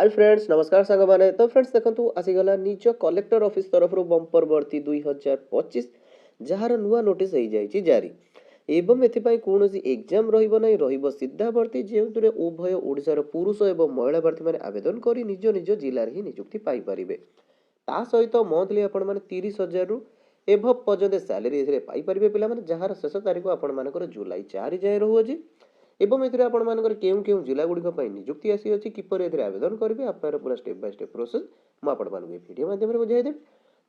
hi friends नमस्कार सांग माने तो फ्रेंड्स देखंतु आसीगला निज कलेक्टर ऑफिस तरफ बंपर भर्ती 2025 जार नुआ नोटिस हो जाइए जारी एवं एथिपाई कौन एग्जाम रहिबो नै रहिबो सीधा भर्ती जेउतरे उभय ओडिशार पुरुष एवं महिला प्रार्थी माने आवेदन करी निज निज जिल्ला रे ही नियुक्ति पाई परिबे ता सहित मंथली आपण माने 30,000 रु एभव पर्यंत सैलरी एथिरे पाई परिबे पिला माने जहार शेष तारीख आपण मानकर जुलाई 4 जाय रहुछि एवं एथिरे आपण मानकर केउ केउ जिला गुडी को पई नियुक्ति आसी अछि किपर एथिरे आवेदन करबे आपन पूरा स्टेप बाय स्टेप प्रोसेस म आपण मानक वीडियो माध्यम रे बुझाइ देब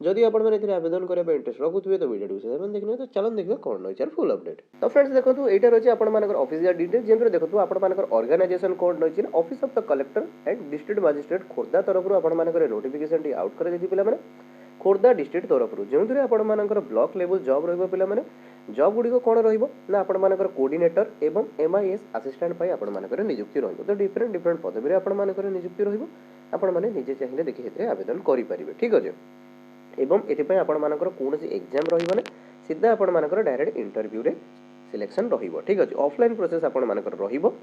जदि आपण माने एथिरे आवेदन करे पे इंटरेस्ट रखुथबे तो वीडियो से मन देखने तो चलन देखियो कोन नय चार फुल अपडेट तो फ्रेंड्स देखंतु एटा रहछि आपण मानकर ऑफिशियल डिटेल जेंतरे देखंतु आपण मानकर ऑर्गेनाइजेशन कोड नय office of the collector and district magistrate Khordha तरफ रु आपण मानकर नोटिफिकेशन टी आउट करे देति पिला माने खोर्धा डिस्ट्रिक्ट तरफ रु जेंतरे आपण मानकर ब्लॉक लेवल जॉब रहबो पिला माने जॉब गुडी को कोन रहइबो ना आपण मानकर कोऑर्डिनेटर एवं एमआईएस असिस्टेंट पई आपण मानकर नियुक्ति रहइबो तो डिफरेंट डिफरेंट पदवी रे आपण मानकर नियुक्ति रहइबो आपण माने निजे चाहिले देखि हेते आवेदन करि परिबे ठीक अछि एवं एथि पई आपण मानकर कोनोसी एग्जाम रहइबो ने सीधा आपण मानकर डायरेक्ट इंटरव्यू रे सिलेक्शन रहइबो ठीक अछि ऑफलाइन प्रोसेस आपण मानकर रहइबो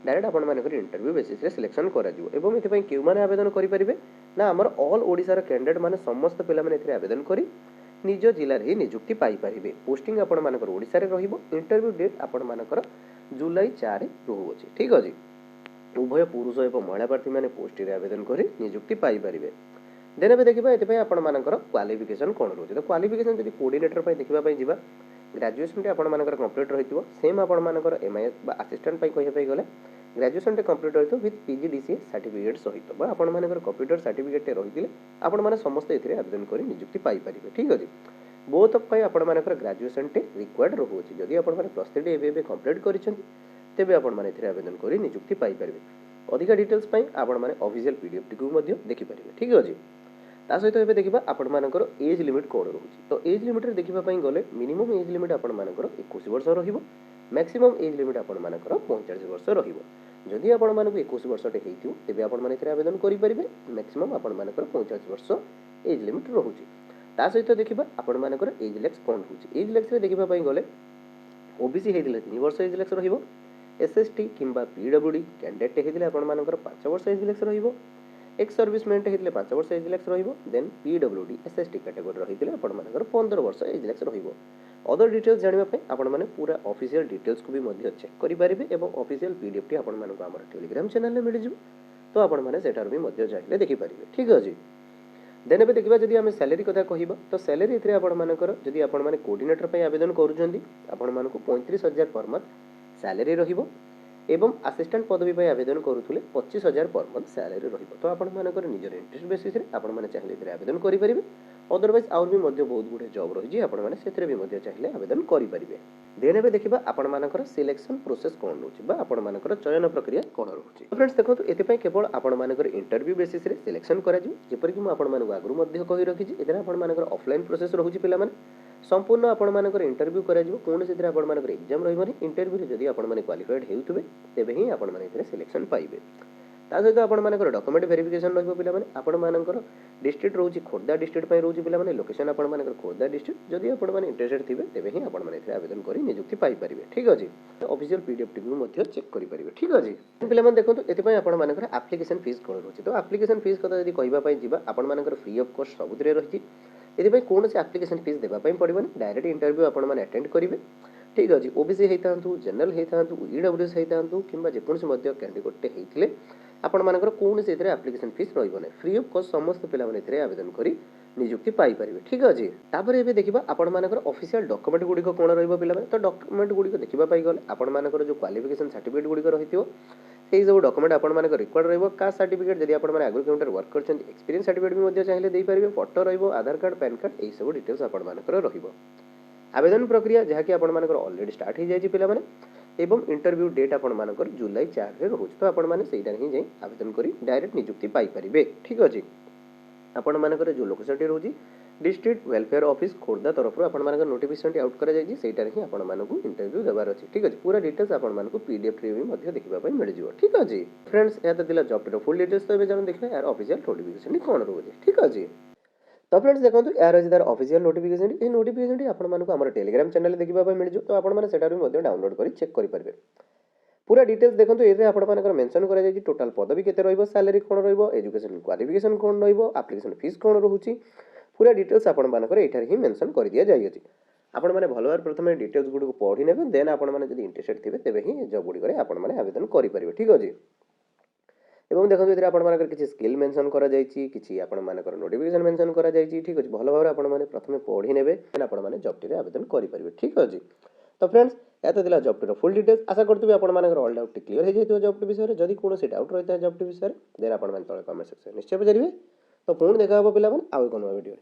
डायरेक्ट आपण मानकर इंटरव्यू बेसिस रे सिलेक्शन करा जिवो एवं एथि पई केउ माने आवेदन करि परिबे ना हमर ऑल ओडिसा रा कैंडिडेट माने समस्त पिला माने एथि आवेदन करि निज जिल्ला रे नियुक्ति पाई परिबे पोस्टिंग आपण मानकर ओडिसा रे रहिबो इंटरव्यू डेट आपण मानकर जुलाई 4 रहउछि ठीक अछि उभय पुरुष एवं महिला प्रार्थी माने पोस्ट रे आवेदन करि नियुक्ति पाई परिबे देन एबे देखिबा एते पई आपण मानकर क्वालिफिकेशन कोन रहउछि तो क्वालिफिकेशन जदि कोऑर्डिनेटर पई देखिबा पई जिबा ग्रेजुएशन टे आपण मानकर कंप्लीट रहितबो सेम आपण मानकर एमआईएस बा असिस्टेंट पई कहिया पई गले ग्रेजुएशन टे कंप्लीट रहितो विथ पीजीडीसीए सर्टिफिकेट सहित बा आपण मानकर कंप्यूटर सर्टिफिकेट टे रहितिले आपण माने समस्त एथिरे आवेदन करि नियुक्ति पाई परिबे ठीक अछि बोथ पई आपण मानकर ग्रेजुएशन टे रिक्वायर्ड रहउछि जदि आपण माने प्लस 3 एबे कंप्लीट करिसंती तेबे आपण माने एथिरे आवेदन करि नियुक्ति पाई परिबे अधिक डिटेल्स पई आपण माने ऑफिशियल पीडीएफ टी को मध्ये देखि परिबे ठीक अछि ता सहित एबे देखिबा आपण मानकर एज लिमिट कोड रहउछि तो एज लिमिट रे देखिबा पई गले मिनिमम एज लिमिट आपण मानकर 21 वर्ष रहिबो मैक्सिमम एज लिमिट आपण मानकर 45 वर्ष रहिबो जदि आपण मानक 21 वर्ष टे हेतियो तेबे आपण माने एथिरे आवेदन करि परिबे मैक्सिमम आपण मानकर 45 वर्ष एज लिमिट रहउछि ता सहित देखिबा आपण मानकर एज लेक्स कोन रहउछि एज लेक्स रे देखिबा पई गले ओबीसी हेदिले 3 वर्ष एज लेक्स रहिबो एसएसटी किंबा पीडब्ल्यूडी कैंडिडेट हेदिले आपण मानकर 5 वर्ष एज लेक्स रहिबो एक्स सर्विसमैन हेतिले 5 वर्ष एज लेक्स रहिबो देन पीडब्ल्यूडी एसएसटी कैटेगरी रहितिले आपण मानकर 15 वर्ष एज लेक्स रहिबो अदर डिटेल्स जानिबा पय आपण माने पूरा ऑफिशियल डिटेल्स को भी मध्ये चेक करि परिबे एवं ऑफिशियल पीडीएफ टी आपण मानक हमर टेलीग्राम चैनल रे मिलि जिवो तो आपण माने सेटार भी मध्ये जाइले देखि परिबे ठीक अछि देन एबे देखिबा जदि हम सैलरी कथा कहिबा तो सैलरी एथिरे आपण मानकर जदि आपण माने कोऑर्डिनेटर पय आवेदन करूछंती आपण मानक 35,000 पर मंथ सैलरी रहिबो एवं असिस्टेंट पदवी पय आवेदन करूथुले 25,000 पर मंथ सैलरी रहिबो तो आपण मानकर निजर इंटरेस्ट बेसिस रे आपण माने चाहिले एथिरे आवेदन करि परिबे अदरवाइज आउर भी मध्ये बहुत गुडे जॉब रहि जे आपण माने सेतरे भी मध्ये चाहिले आवेदन करि परिबे देन एबे देखिबा आपण मानकर सिलेक्शन प्रोसेस कोन रहउछि बा आपण मानकर चयन प्रक्रिया कोन रहउछि फ्रेंड्स देखंतु एते पय केवल आपण मानकर इंटरव्यू बेसिस रे सिलेक्शन करा जे जेपर कि म आपण मानक आगरु मध्ये कहि रखि जे एतरा आपण मानकर ऑफलाइन प्रोसेस रहउछि पिला माने संपूर्ण आपण मानकर इंटरव्यू करा जिवो कोन सेतरा आपण मानकर एग्जाम रहिबनी इंटरव्यू रे जदि आपण माने क्वालिफाइड हेउतबे तेबे ही आपण माने एतरे सिलेक्शन पाइबे ता सहित आपण मानकर डॉक्यूमेंट वेरिफिकेशन रहबो पिला माने आपण मानकर डिस्ट्रिक्ट रहउछि खोर्धा डिस्ट्रिक्ट पय रहउछि पिला माने लोकेशन आपण मानकर खोर्धा डिस्ट्रिक्ट जदि आपण माने इंटरेस्टेड थिबे तेबे ही आपण माने एतरे आवेदन करि नियुक्ति पाइ परिबे ठीक अछि ऑफिशियल पीडीएफ टी मध्ये चेक करि परिबे ठीक अछि पिला माने देखंतु एते पय आपण मानकर एप्लीकेशन फीस कोन रहउछि तो एप्लीकेशन फीस कथा जदि कहिबा पय जिबा आपण मानकर फ्री ऑफ कॉस्ट सबुतरे रहिछि एते पय कोन से एप्लीकेशन फीस देबा पय पड़िबन डायरेक्ट इंटरव्यू आपण माने अटेंड करिवे ठीक अछि ओबीसी हेतांतु जनरल हेतांतु ईडब्ल्यूएस हेतांतु किंबा जे कोनसे मध्ये कैंडिडेट टे हेतिले आपण मानकर कोन से एतरे एप्लीकेशन फीस रहिबो नै फ्री ऑफ कॉस्ट समस्त पिला माने एतरे आवेदन करि नियुक्ति पाई परिबे ठीक अछि तापर एबे देखिबा आपण मानकर ऑफिशियल डॉक्यूमेंट गुडी को कोन रहिबो पिला माने तो डॉक्यूमेंट गुडी को देखिबा पाई गले आपण मानकर जो क्वालिफिकेशन सर्टिफिकेट गुडी को रहितियो सेई सब डॉक्यूमेंट आपण मानकर रिक्वायर्ड रहिबो कास्ट सर्टिफिकेट जदि आपण माने एग्रीकल्चर वर्क करछन एक्सपीरियंस सर्टिफिकेट भी मध्ये चाहिले देई परिबे फोटो रहिबो आधार कार्ड पैन कार्ड एई सब डिटेल्स आपण मानकर रहिबो आवेदन प्रक्रिया जहा कि आपण मानकर ऑलरेडी स्टार्ट हो जाय पिला माने एवं इंटरव्यू डेट आपण मानकर जुलाई 4 रे रहउछ तो आपण माने सेइडा ही जाय आवेदन करी डायरेक्ट नियुक्ति पाई परिबे ठीक अछि आपण मानकर जो लोकेशन टी रहउछि डिस्ट्रिक्ट वेलफेयर ऑफिस खोर्धा तरफ आपण मानकर नोटिफिकेशन टी आउट करा जाय सेइडा ही आपण मानकु इंटरव्यू देबार अछि ठीक अछि पूरा डिटेल्स आपण मानकु पीडीएफ रे भी मध्ये देखिबा पय मिल जिवो ठीक अछि फ्रेंड्स या त दिला जॉब टी फुल डिटेल्स तो एबे जान देखले यार ऑफिशियल नोटिफिकेशन कोन रहउछि ठीक अछि तो फ्रेंड्स देखंतु यार अछि तार ऑफिशियल नोटिफिकेशन ए नोटिफिकेशन टी आपण मानकु हमर टेलीग्राम चैनल देखिबा पय मिल जो तो आपण माने सेटा भी मध्ये डाउनलोड करी चेक करि परबे पूरा डिटेल्स देखो ये आपंकर मेंशन कर टोटाल पदवी केते रहिबो सैलरी कोन रहिबो एजुकेशन क्वालिफिकेशन कोन रहिबो एप्लिकेशन फीस कोन रहउची पूरा डिटेल्स आपंकर एठार ही मेंशन कर दिया जाई अछि आपण माने भलो भाव प्रथम डिटेल्स गुड को पढ़ी नेबे देन आपण माने जदि इंटरेस्टेड थिबे तेबे ही जॉब गुडी करे आपण माने आवेदन करि परिबे ठीक अछि एवं देखो ये आपण मानकर किसी स्किल मेंशन करा जायछि किछि आपण मानकर नोटिफिकेशन मेंशन करा जायछि ठीक अछि भलो भाव आपण माने प्रथम पढ़ी नेबे देन आपण माने जॉब टी रे आवेदन करि परिबे ठीक अछि तो फ्रेंड्स या तो जॉब टी फुल डिटेल्स आशा करते आपण मानकर ऑल डाउट क्लियर हो जाइतो जॉब टी विषय जदि कोनोसी डाउट रहता है जॉब टी विषय देन आपण माने तळे कमेंट सेक्शन निश्चय पचारिबे तो पुणी देखा हबो पिला माने आउ कोन वीडियो